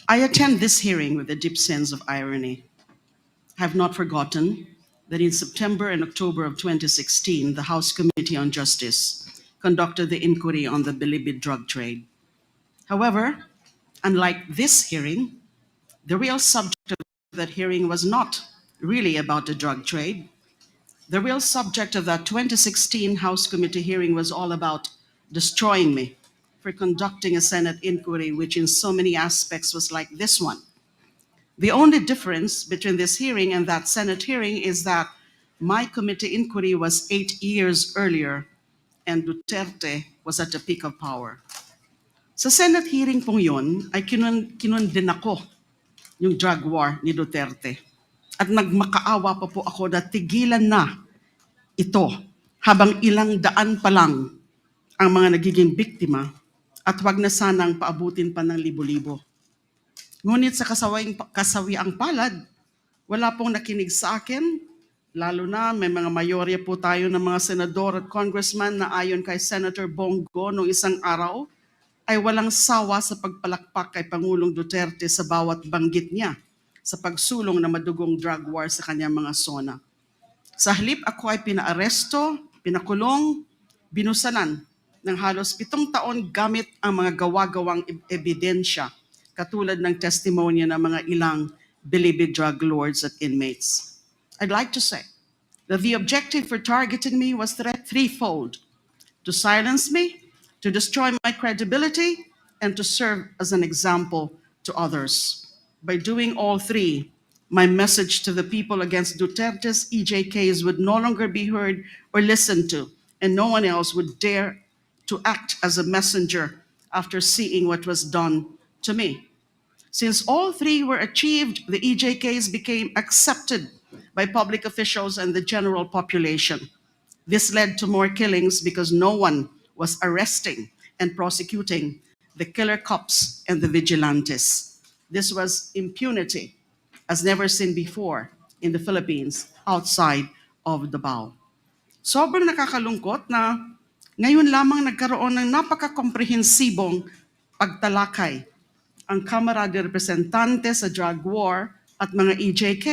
I attend this hearing with a deep sense of irony. I have not forgotten that in September and October of 2016, the House Committee on Justice conducted the inquiry on the Bilibid drug trade. However, unlike this hearing, the real subject of that hearing was not really about the drug trade. The real subject of that 2016 House Committee hearing was all about destroying me for conducting a Senate inquiry, which in so many aspects was like this one. The only difference between this hearing and that Senate hearing is that my committee inquiry was 8 years earlier and Duterte was at the peak of power. Sa Senate hearing pong yun, ay kinundin ako yung drug war ni Duterte. At nagmakaawa pa po ako na tigilan na ito habang ilang daan pa lang ang mga nagiging biktima at wag na sanang paabutin pa ng libo-libo. Ngunit sa kasawiang palad, wala pong nakinig sa akin, lalo na may mga mayorya po tayo ng mga senador at congressman na ayon kay Senator Bongo noong isang araw, ay walang sawa sa pagpalakpak kay Pangulong Duterte sa bawat banggit niya sa pagsulong na madugong drug war sa kanyang mga zona. Sa halip ako ay pinaaresto, pinakulong, binusalan ng halos 7 taon gamit ang mga gawa-gawang ebidensya katulad ng testimonya ng mga ilang Bilibid drug lords at inmates. I'd like to say that the objective for targeting me was threefold: to silence me, to destroy my credibility, and to serve as an example to others. By doing all three, my message to the people against Duterte's EJKs would no longer be heard or listened to, and no one else would dare to act as a messenger after seeing what was done to me. Since all three were achieved, the EJKs became accepted by public officials and the general population. This led to more killings because no one was arresting and prosecuting the killer cops and the vigilantes. This was impunity as never seen before in the Philippines outside of Davao. Sobrang nakakalungkot na ngayon lamang nagkaroon ng napaka-komprehensibong pagtalakay ang Kamara de Representante sa drug war at mga EJK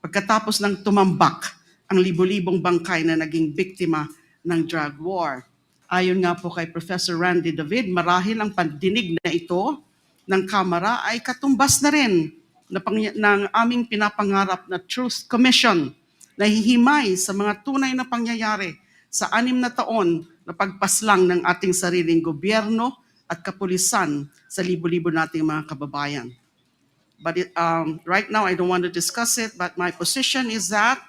pagkatapos ng tumambak ang libo-libong bangkay na naging biktima ng drug war. Ayon nga po kay Professor Randy David, marahil ang pandinig na ito ng Kamara ay katumbas na rin ng aming pinapangarap na Truth Commission na hihimay sa mga tunay na pangyayari sa 6 na taon na pagpaslang ng ating sariling gobyerno at kapulisan sa libo-libo nating mga kababayan. But right now, I don't want to discuss it, but my position is that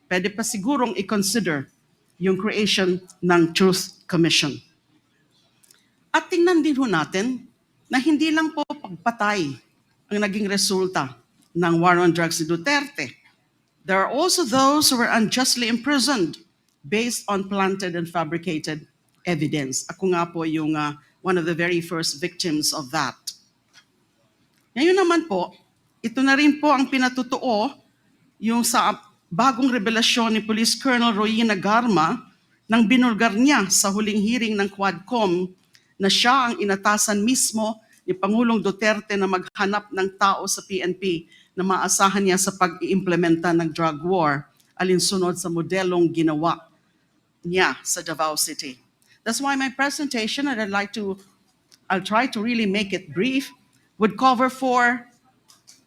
pwede pa sigurong i-consider yung creation ng Truth Commission. At tingnan din ho natin na hindi lang po pagpatay ang naging resulta ng war on drugs ni Duterte. There are also those who were unjustly imprisoned based on planted and fabricated evidence. Ako nga po yung one of the very first victims of that. Ngayon naman po, ito na rin po ang pinatutuo yung sa bagong revelasyon ni Police Colonel Royina Garma nang binulgar niya sa huling hearing ng quadcom na siya ang inatasan mismo ni Pangulong Duterte na maghanap ng tao sa PNP na maasahan niya sa pag-iimplementa ng drug war alinsunod sa modelong ginawa niya sa Davao City. That's why my presentation, and I'll try to really make it brief, would cover 4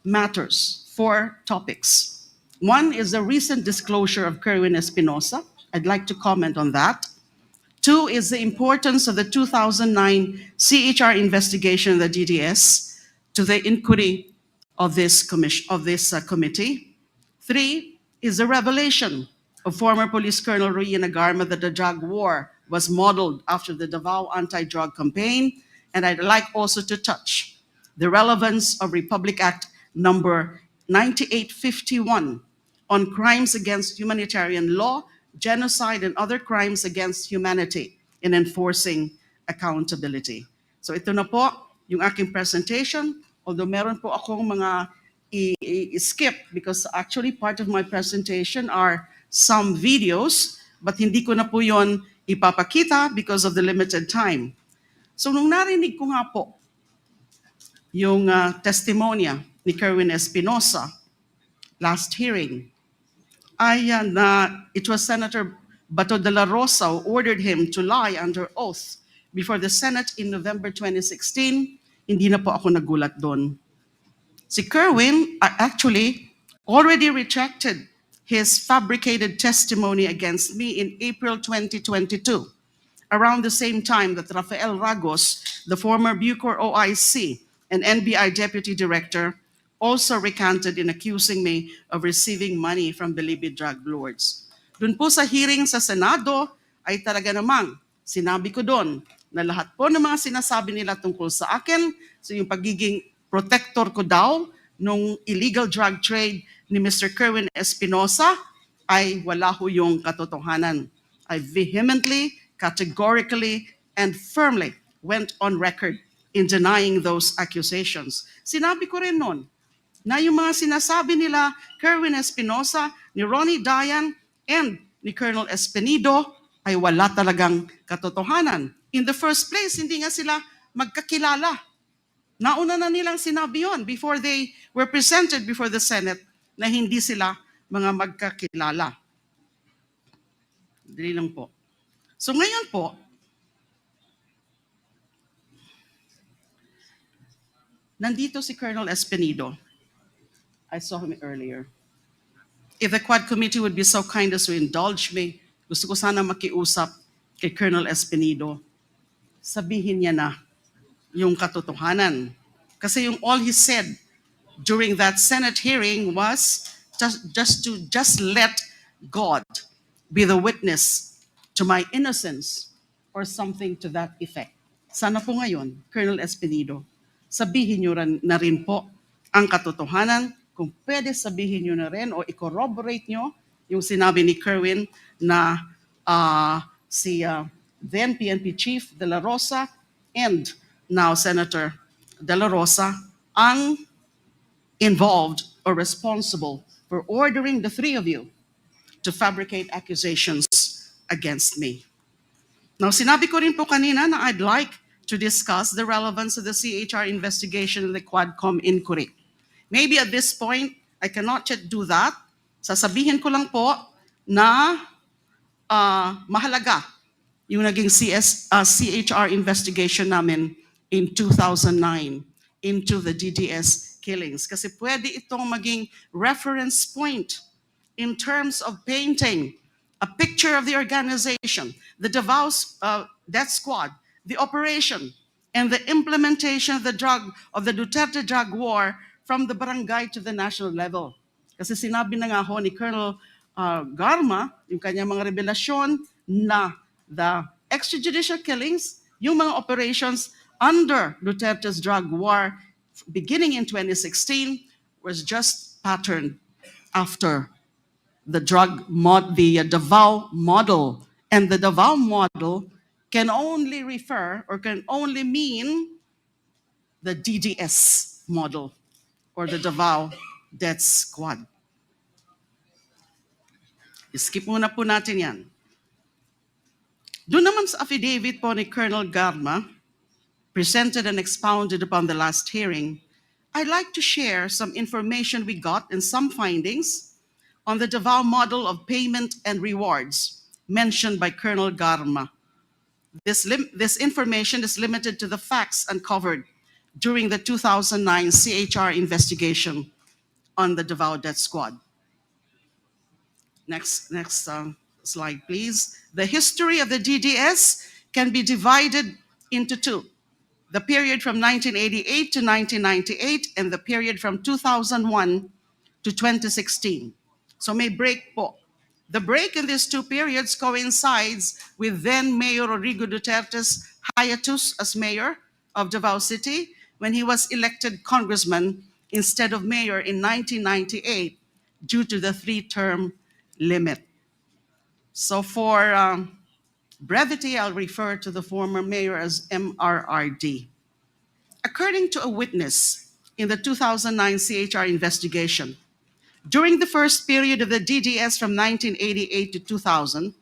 matters, 4 topics. One is the recent disclosure of Kerwin Espinosa. I'd like to comment on that. 2 is the importance of the 2009 CHR investigation of the DDS to the inquiry of this committee. 3 is the revelation of former Police Colonel Royina Garma that the drug war was modeled after the Davao anti-drug campaign. And I'd like also to touch the relevance of Republic Act number 9851 on crimes against humanitarian law, genocide, and other crimes against humanity in enforcing accountability. So ito na po yung aking presentation. Although meron po akong mga i-skip because actually part of my presentation are some videos, but hindi ko na po yon ipapakita because of the limited time. So nung narinig ko nga po yung testimonya ni Kerwin Espinosa last hearing ay na it was Senator Bato de la Rosa who ordered him to lie under oath before the Senate in November 2016. Hindi na po ako nagulat doon. Si Kerwin actually already retracted his fabricated testimony against me in April 2022, around the same time that Rafael Ragos, the former Bucor OIC and NBI Deputy Director, also recanted in accusing me of receiving money from believed drug lords. Dun po sa hearing sa Senado, ay talaga namang sinabi ko doon na lahat po ng mga sinasabi nila tungkol sa akin, so yung pagiging protector ko daw nung illegal drug trade ni Mr. Kerwin Espinosa ay wala ho yung katotohanan. I vehemently, categorically, and firmly went on record in denying those accusations. Sinabi ko rin noon na yung mga sinasabi nila Kerwin Espinosa, ni Ronnie Dayan, and ni Colonel Espinido ay wala talagang katotohanan. In the first place, hindi nga sila magkakilala. Nauna na nilang sinabi yon before they were presented before the Senate na hindi sila mga magkakilala. Dali lang po. So ngayon po, nandito si Colonel Espinido. I saw him earlier. If the Quad Committee would be so kind as to indulge me, gusto ko sana makiusap kay Colonel Espinido. Sabihin niya na yung katotohanan. Kasi yung all he said during that Senate hearing was just let God be the witness to my innocence or something to that effect. Sana po ngayon, Colonel Espinido, sabihin nyo na rin po ang katotohanan. Kung pwede sabihin nyo na rin o i-corroborate nyo yung sinabi ni Kerwin na si then PNP Chief De La Rosa and now Senator De La Rosa ang involved or responsible for ordering the three of you to fabricate accusations against me. Now, sinabi ko rin po kanina na I'd like to discuss the relevance of the CHR investigation and the quadcom inquiry. Maybe at this point, I cannot yet do that. Sasabihin ko lang po na mahalaga yung naging CHR investigation namin in 2009 into the DDS killings. Kasi pwede itong maging reference point in terms of painting a picture of the organization, the Davao death squad, the operation, and the implementation of the Duterte drug war from the barangay to the national level. Kasi sinabi na nga ho ni Colonel Garma, yung kanyang mga revelasyon na the extrajudicial killings, yung mga operations under Duterte's drug war beginning in 2016 was just patterned after the Davao model. And the Davao model can only refer or can only mean the DDS model or the Davao Death Squad. Skip muna po natin yan. Doon naman sa affidavit po ni Colonel Garma, presented and expounded upon the last hearing, I'd like to share some information we got and some findings on the Davao model of payment and rewards mentioned by Colonel Garma. This information is limited to the facts uncovered during the 2009 CHR investigation on the Davao Death Squad. Next slide, please. The history of the DDS can be divided into two. The period from 1988 to 1998 and the period from 2001 to 2016. So may break po. The break in these two periods coincides with then Mayor Rodrigo Duterte's hiatus as mayor of Davao City when he was elected congressman instead of mayor in 1998 due to the three-term limit. So for brevity, I'll refer to the former mayor as MRRD. According to a witness in the 2009 CHR investigation, during the first period of the DDS from 1988 to 2000,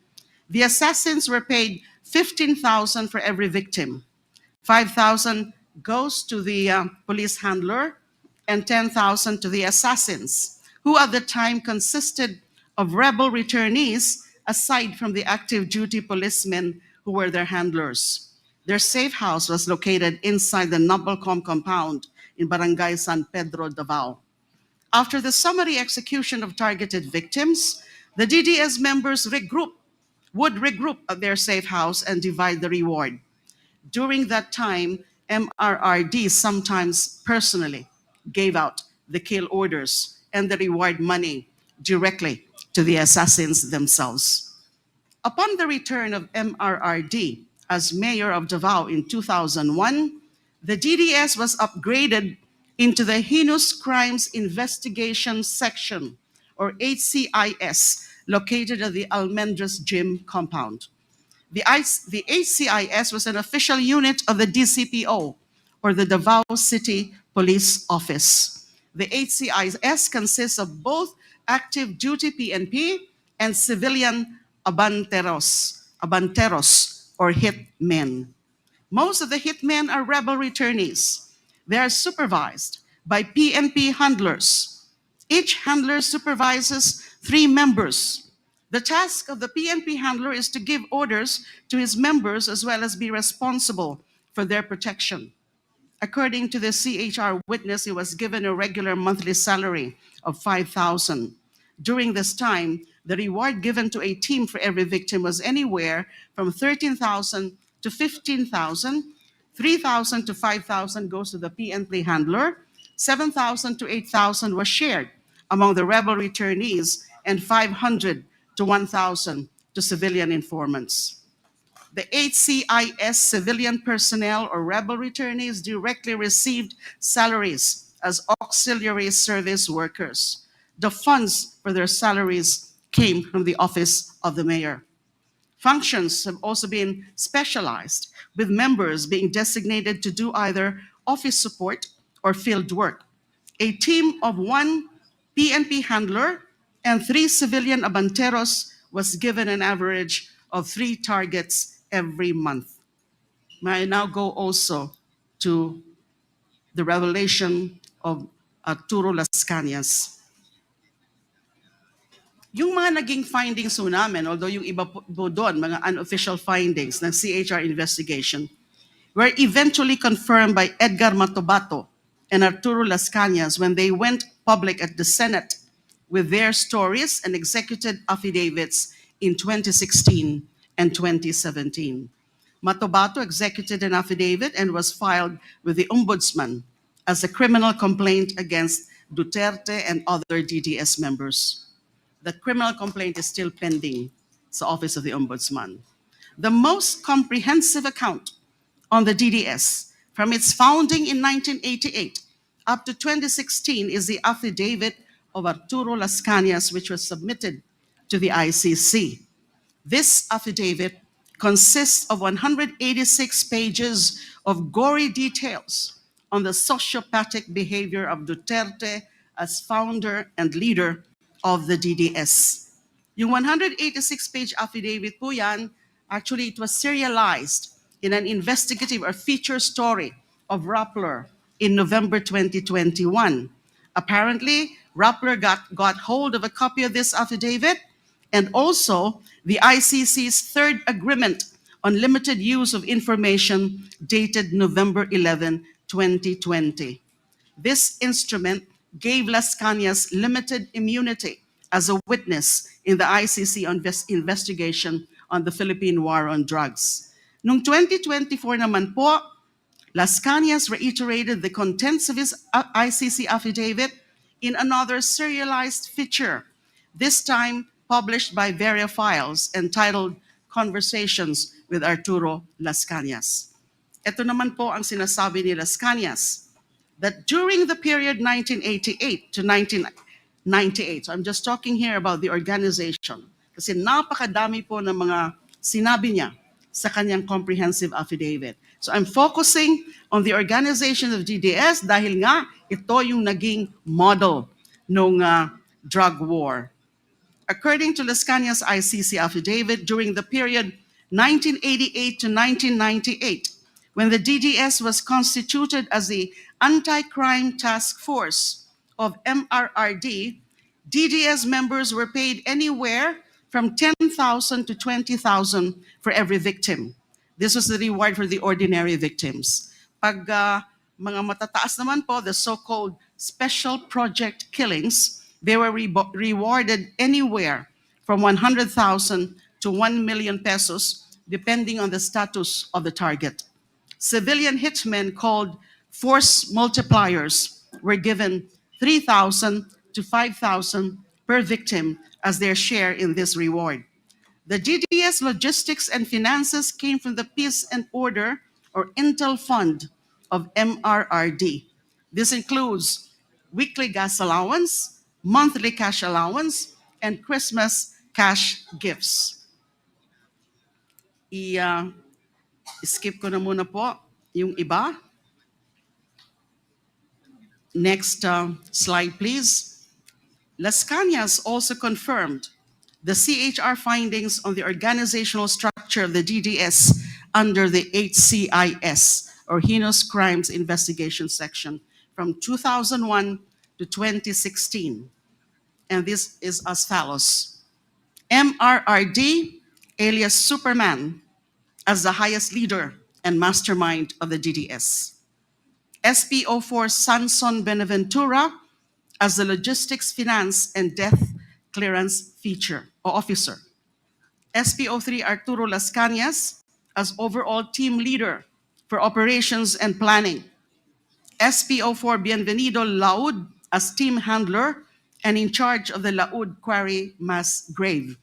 the assassins were paid 15,000 for every victim, 5,000 goes to the police handler and 10,000 to the assassins, who at the time consisted of rebel returnees aside from the active duty policemen who were their handlers. Their safe house was located inside the Nobelcom compound in Barangay San Pedro, Davao. After the summary execution of targeted victims, the DDS members would regroup at their safe house and divide the reward. During that time, MRRD sometimes personally gave out the kill orders and the reward money directly to the assassins themselves. Upon the return of MRRD as mayor of Davao in 2001, the DDS was upgraded into the Heinous Crimes Investigation Section, or HCIS, located at the Almendras Gym compound. The HCIS was an official unit of the DCPO, or the Davao City Police Office. The HCIS consists of both active duty PNP and civilian abanteros, or hitmen. Most of the hitmen are rebel returnees. They are supervised by PNP handlers. Each handler supervises 3 members. The task of the PNP handler is to give orders to his members as well as be responsible for their protection. According to the CHR witness, he was given a regular monthly salary of 5,000. During this time, the reward given to a team for every victim was anywhere from 13,000 to 15,000. 3,000 to 5,000 goes to the PNP handler. 7,000 to 8,000 was shared among the rebel returnees, and 500 to 1,000 to civilian informants. The HCIS civilian personnel or rebel returnees directly received salaries as auxiliary service workers. The funds for their salaries came from the office of the mayor. Functions have also been specialized, with members being designated to do either office support or field work. A team of 1 PNP handler and 3 civilian abanteros was given an average of 3 targets every month. May I now go also to the revelation of Arturo Las Cañas. Yung mga naging findings po namin, although yung iba po doon, mga unofficial findings ng CHR investigation, were eventually confirmed by Edgar Matobato and Arturo Las Cañas when they went public at the Senate with their stories and executed affidavits in 2016 and 2017. Matobato executed an affidavit and was filed with the Ombudsman as a criminal complaint against Duterte and other DDS members. The criminal complaint is still pending sa Office of the Ombudsman. The most comprehensive account on the DDS from its founding in 1988 up to 2016 is the affidavit of Arturo Las Cañas, which was submitted to the ICC. This affidavit consists of 186 pages of gory details on the sociopathic behavior of Duterte as founder and leader of the DDS. Yung 186-page affidavit po yan, actually it was serialized in an investigative or feature story of Rappler in November 2021. Apparently, Rappler got hold of a copy of this affidavit and also the ICC's third agreement on limited use of information dated November 11, 2020. This instrument gave Las Cañas limited immunity as a witness in the ICC investigation on the Philippine War on Drugs. Noong 2024 naman po, Las Cañas reiterated the contents of his ICC affidavit in another serialized feature, this time published by Veria Files, entitled Conversations with Arturo Las Cañas. Ito naman po ang sinasabi ni Las Cañas, that during the period 1988 to 1998, so I'm just talking here about the organization, kasi napakadami po ng mga sinabi niya sa kanyang comprehensive affidavit. So I'm focusing on the organization of DDS dahil nga ito yung naging model ng drug war. According to Las Cañas' ICC affidavit, during the period 1988 to 1998, when the DDS was constituted as the Anti-Crime Task Force of MRRD, DDS members were paid anywhere from 10,000 to 20,000 for every victim. This was the reward for the ordinary victims. Pag mga matataas naman po, the so-called special project killings, they were rewarded anywhere from 100,000 to 1 million pesos, depending on the status of the target. Civilian hitmen called force multipliers were given 3,000 to 5,000 per victim as their share in this reward. The DDS logistics and finances came from the Peace and Order or Intel Fund of MRRD. This includes weekly gas allowance, monthly cash allowance, and Christmas cash gifts. Skip ko na muna po yung iba. Next slide, please. Las Cañas also confirmed the CHR findings on the organizational structure of the DDS under the HCIS, or Heinous Crimes Investigation Section, from 2001 to 2016. And this is as follows. MRRD, alias Superman, as the highest leader and mastermind of the DDS. SPO4 Sanson Benaventura as the logistics, finance, and death clearance feature or officer. SPO3 Arturo Las Cañas as overall team leader for operations and planning. SPO4 Bienvenido Laud as team handler and in charge of the Laud Quarry mass grave.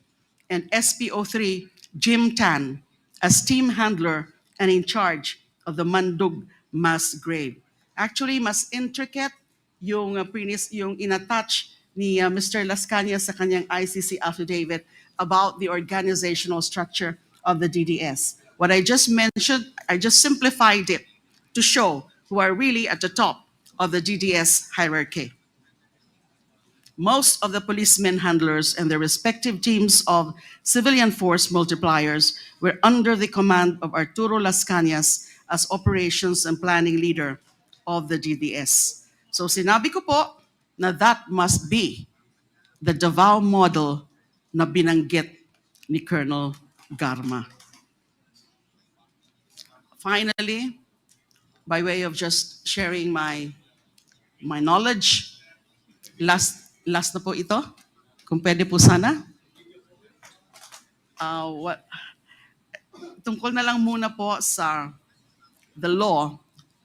And SPO3 Jim Tan as team handler and in charge of the Mandug mass grave. Actually, mas intricate yung yung inattach ni Mr. Las Cañas sa kanyang ICC affidavit about the organizational structure of the DDS. What I just mentioned, I just simplified it to show who are really at the top of the DDS hierarchy. Most of the policemen handlers and their respective teams of civilian force multipliers were under the command of Arturo Las Cañas as operations and planning leader of the DDS. So sinabi ko po na that must be the Davao model na binanggit ni Colonel Garma. Finally, by way of just sharing my knowledge, last na po ito, kung pwede po sana. Tungkol na lang muna po sa the law,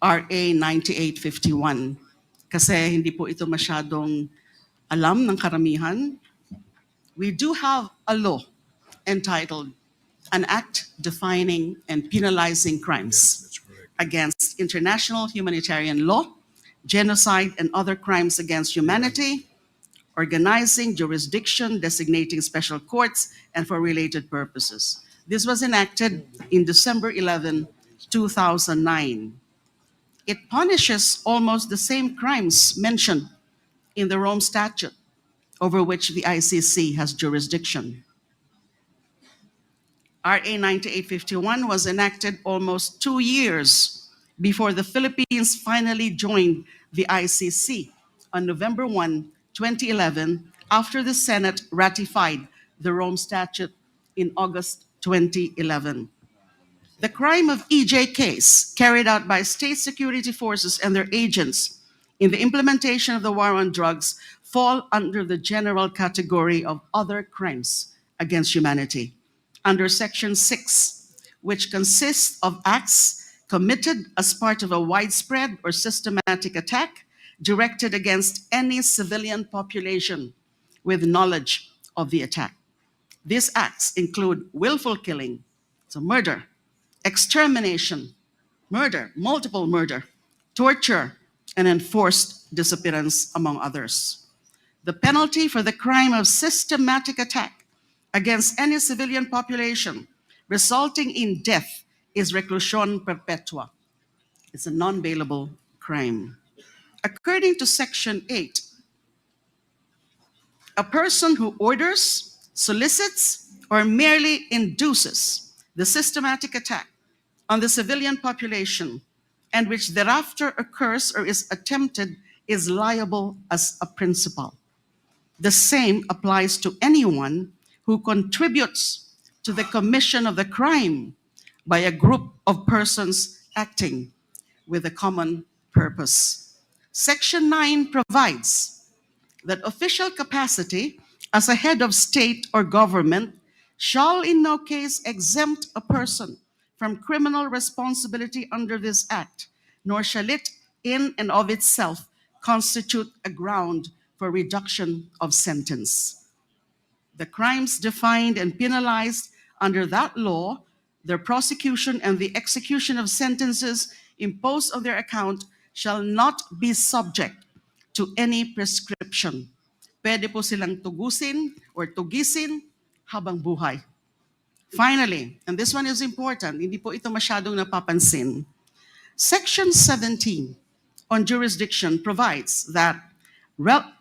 RA 9851. Kasi hindi po ito masyadong alam ng karamihan. We do have a law entitled An Act Defining and Penalizing Crimes against International Humanitarian Law, Genocide and Other Crimes Against Humanity, organizing jurisdiction, designating special courts, and for related purposes. This was enacted in December 11, 2009. It punishes almost the same crimes mentioned in the Rome Statute, over which the ICC has jurisdiction. RA 9851 was enacted almost 2 years before the Philippines finally joined the ICC on November 1, 2011, after the Senate ratified the Rome Statute in August 2011. The crime of EJKs carried out by state security forces and their agents in the implementation of the war on drugs fall under the general category of other crimes against humanity under Section 6, which consists of acts committed as part of a widespread or systematic attack directed against any civilian population with knowledge of the attack. These acts include willful killing, so murder, extermination, murder, multiple murder, torture, and enforced disappearance, among others. The penalty for the crime of systematic attack against any civilian population resulting in death is reclusion perpetua. It's a non-bailable crime. According to Section 8, a person who orders, solicits, or merely induces the systematic attack on the civilian population and which thereafter occurs or is attempted is liable as a principal. The same applies to anyone who contributes to the commission of the crime by a group of persons acting with a common purpose. Section 9 provides that official capacity as a head of state or government shall in no case exempt a person from criminal responsibility under this act, nor shall it in and of itself constitute a ground for reduction of sentence. The crimes defined and penalized under that law, their prosecution and the execution of sentences imposed on their account shall not be subject to any prescription. Pwede po silang tugusin or tugisin habang buhay. Finally, and this one is important, hindi po ito masyadong napapansin, Section 17 on jurisdiction provides that,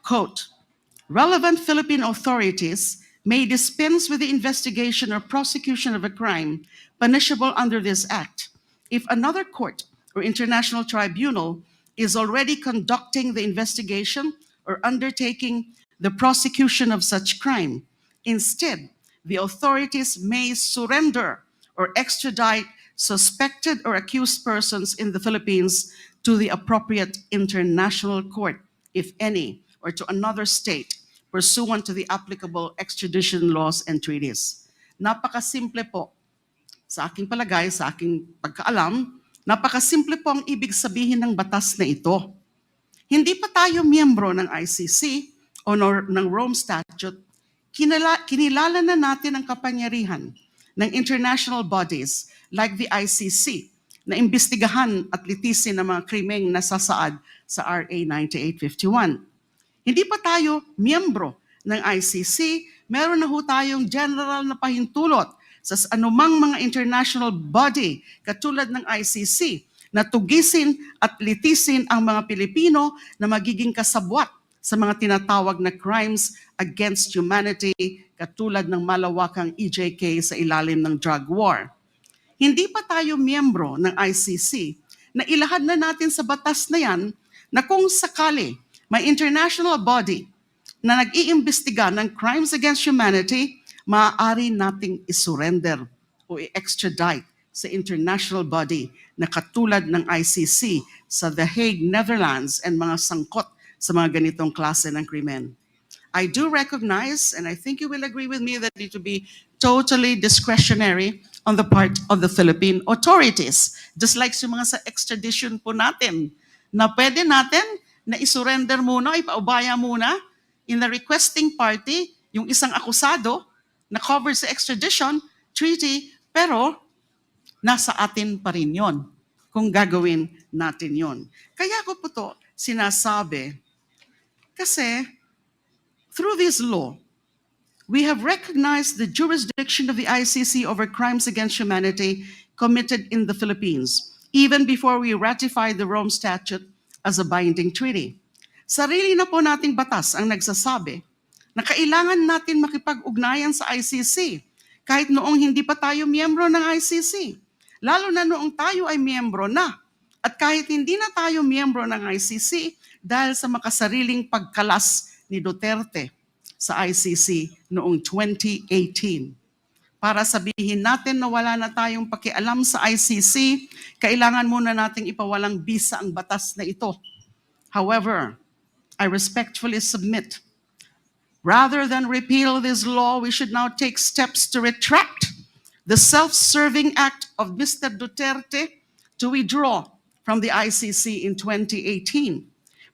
quote, relevant Philippine authorities may dispense with the investigation or prosecution of a crime punishable under this act if another court or international tribunal is already conducting the investigation or undertaking the prosecution of such crime. Instead, the authorities may surrender or extradite suspected or accused persons in the Philippines to the appropriate international court, if any, or to another state pursuant to the applicable extradition laws and treaties. Napakasimple po. Sa aking palagay, sa aking pagkaalam, napakasimple po ang ibig sabihin ng batas na ito. Hindi pa tayo miyembro ng ICC o ng Rome Statute, kinilala na natin ang kapangyarihan ng international bodies like the ICC na imbestigahan at litisin ang mga krimeng nasasaad sa RA 9851. Hindi pa tayo miyembro ng ICC, meron na ho tayong general na pahintulot sa anumang mga international body katulad ng ICC na tugisin at litisin ang mga Pilipino na magiging kasabwat sa mga tinatawag na crimes against humanity katulad ng malawakang EJK sa ilalim ng drug war. Hindi pa tayo miyembro ng ICC na ilahad na natin sa batas na yan na kung sakali may international body na nag-iimbestiga ng crimes against humanity, maaari nating isurrender o i-extradite sa international body na katulad ng ICC sa The Hague, Netherlands, and mga sangkot sa mga ganitong klase ng krimen. I do recognize, and I think you will agree with me, that it will be totally discretionary on the part of the Philippine authorities. Just like sa mga sa extradition po natin, na pwede natin na isurrender muna, ipaubaya muna in the requesting party, yung isang akusado na covered sa extradition treaty, pero nasa atin pa rin yon kung gagawin natin yon. Kaya ko po to sinasabi kasi through this law, we have recognized the jurisdiction of the ICC over crimes against humanity committed in the Philippines, even before we ratified the Rome Statute as a binding treaty. Sarili na po nating batas ang nagsasabi na kailangan natin makipag-ugnayan sa ICC kahit noong hindi pa tayo miyembro ng ICC. Lalo na noong tayo ay miyembro na. At kahit hindi na tayo miyembro ng ICC dahil sa makasariling pagkalas ni Duterte sa ICC noong 2018. Para sabihin natin na wala na tayong pakialam sa ICC, kailangan muna nating ipawalang bisa ang batas na ito. However, I respectfully submit, rather than repeal this law, we should now take steps to retract the self-serving act of Mr. Duterte to withdraw from the ICC in 2018.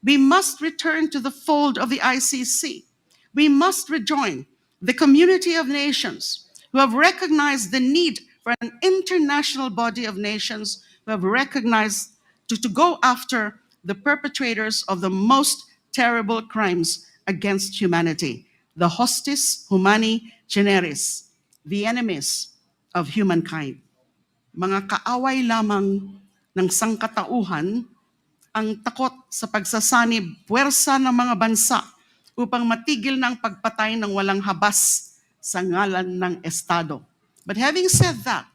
We must return to the fold of the ICC. We must rejoin the community of nations who have recognized the need for an international body of nations who have recognized to go after the perpetrators of the most terrible crimes against humanity, the hostis humani generis, the enemies of humankind. Mga kaaway lamang ng sangkatauhan ang takot sa pagsasanib puwersa ng mga bansa upang matigil ng pagpatay ng walang habas sa ngalan ng Estado. But having said that,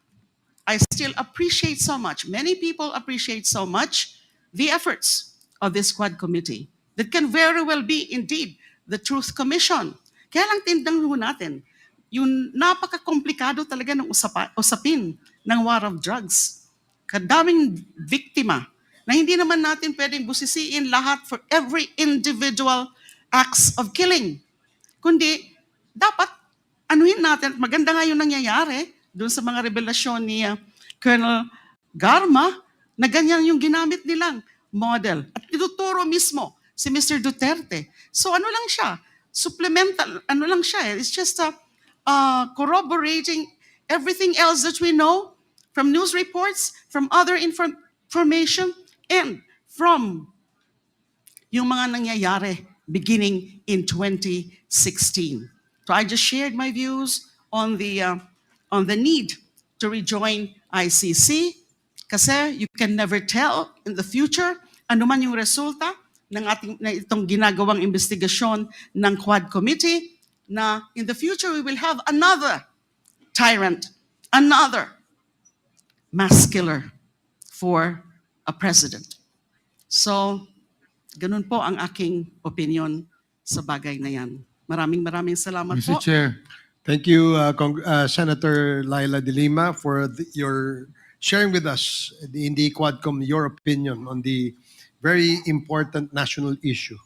I still appreciate so much, many people appreciate so much the efforts of this Quad Committee that can very well be indeed the Truth Commission. Kaya lang tindang ho natin, yung napaka-komplikado talaga ng usapin ng war of drugs. Kadaming biktima na hindi naman natin pwedeng busisiin lahat for every individual acts of killing. Kundi, dapat anuhin natin, maganda nga yung nangyayari doon sa mga revelasyon ni Colonel Garma, na ganyan yung ginamit nilang model. At tinuturo mismo si Mr. Duterte. So ano lang siya? Supplemental, ano lang siya? It's just corroborating everything else that we know from news reports, from other information, and from yung mga nangyayari beginning in 2016. So I just shared my views on the need to rejoin ICC kasi you can never tell in the future ano man yung resulta ng itong ginagawang investigasyon ng Quad Committee, na in the future we will have another tyrant, another mass killer for a president. So, ganun po ang aking opinion sa bagay na yan. Maraming salamat Mr. po. Chair, thank you, Senator Leila de Lima, for your sharing with us in the Quadcom your opinion on the very important national issue.